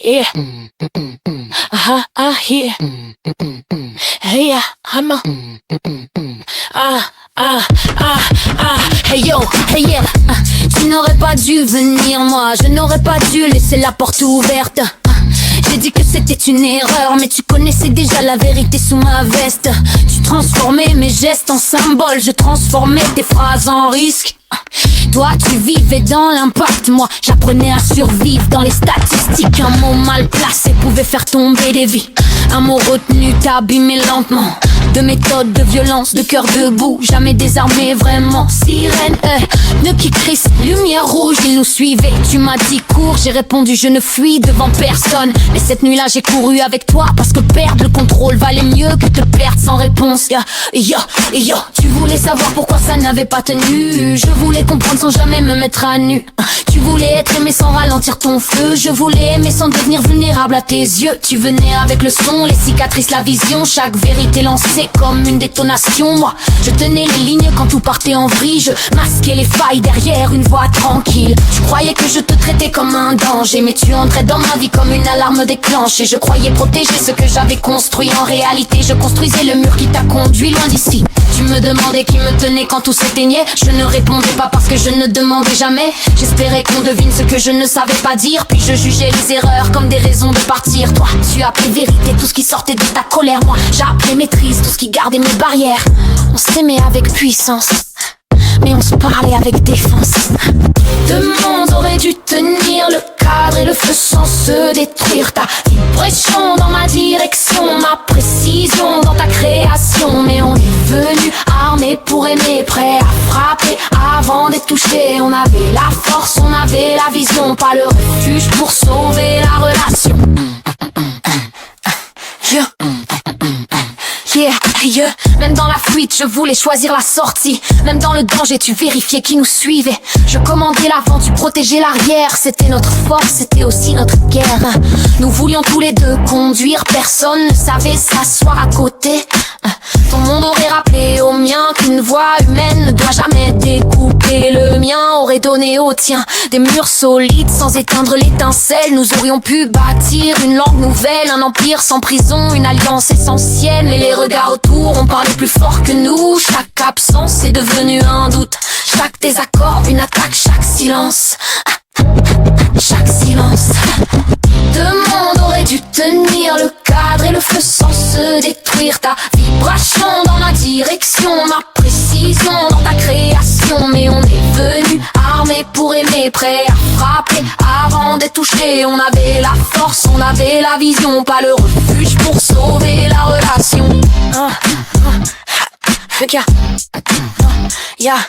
Yeah. Yeah. Hey, I'm a. Hey yo, hey yeah. Tu n'aurais pas dû venir, moi. Je n'aurais pas dû laisser la porte ouverte. J'ai dit que c'était une erreur, mais tu connaissais déjà la vérité sous ma veste. Tu transformais mes gestes en symboles, je transformais tes phrases en risque. Toi tu vivais dans l'impact, moi j'apprenais à survivre dans les statistiques. Un mot mal placé pouvait faire tomber des vies. Un mot retenu t'abîmait lentement. De méthodes de violence, de cœur debout, jamais désarmé vraiment. Sirène, nœud qui crisse, lumière rouge, ils nous suivaient. Tu m'as dit cours, j'ai répondu je ne fuis devant personne. Mais cette nuit-là j'ai couru avec toi parce que perdre le contrôle valait mieux que te perdre sans réponse. Yo, tu voulais savoir pourquoi ça n'avait pas tenu. Je voulais comprendre sans jamais me mettre à nu. Tu voulais être aimé sans ralentir ton feu. Je voulais aimer sans devenir vulnérable à tes yeux. Tu venais avec le son, les cicatrices, la vision. Chaque vérité lancée comme une détonation. Moi, je tenais les lignes quand tout partait en vrille. Je masquais les failles derrière une voix tranquille. Tu croyais que je te traitais comme un danger, mais tu entrais dans ma vie comme une alarme déclenchée. Je croyais protéger ce que j'avais construit. En réalité, je construisais le mur qui t'a conduit loin d'ici. Tu me demandais qui me tenait quand tout s'éteignait. Je ne répondais pas parce que je ne demandais jamais. J'espérais qu'on devine ce que je ne savais pas dire. Puis je jugeais les erreurs comme des raisons de partir. Toi, tu as appelé vérité tout ce qui sortait de ta colère. Moi, j'ai appelé maîtrise tout ce qui gardait mes barrières. On s'aimait avec puissance, mais on se parlait avec défense. Deux mondes auraient dû tenir le cadre et le feu sans se détruire. Ta vibration dans ma direction, ma précision dans ta création. Mais on est venu armé pour aimer, prêt à frapper avant d'être touché. On avait la force, on avait la vision, pas le refuge pour sauver la relation. Yeah. Même dans la fuite, je voulais choisir la sortie. Même dans le danger, tu vérifiais qui nous suivait. Je commandais l'avant, tu protégeais l'arrière. C'était notre force, c'était aussi notre guerre. Nous voulions tous les deux conduire. Personne ne savait s'asseoir à côté. Ton monde aurait rappelé au mien qu'une voix humaine ne doit jamais découper. Le mien aurait donné au tien des murs solides sans éteindre l'étincelle. Nous aurions pu bâtir une langue nouvelle, un empire sans prison, une alliance essentielle. Et les regards autour ont parlé plus fort que nous. Chaque absence est devenue un doute. Chaque désaccord, une attaque, chaque silence. Chaque silence. Deux mondes auraient dû tenir le cadre et le feu sans se détruire. Ta vibration dans ma direction, ma précision dans ta création. Mais on est venu armé pour aimer, prêt à frapper avant d'être touché. On avait la force, on avait la vision, pas le refuge pour sauver la relation. Yeah.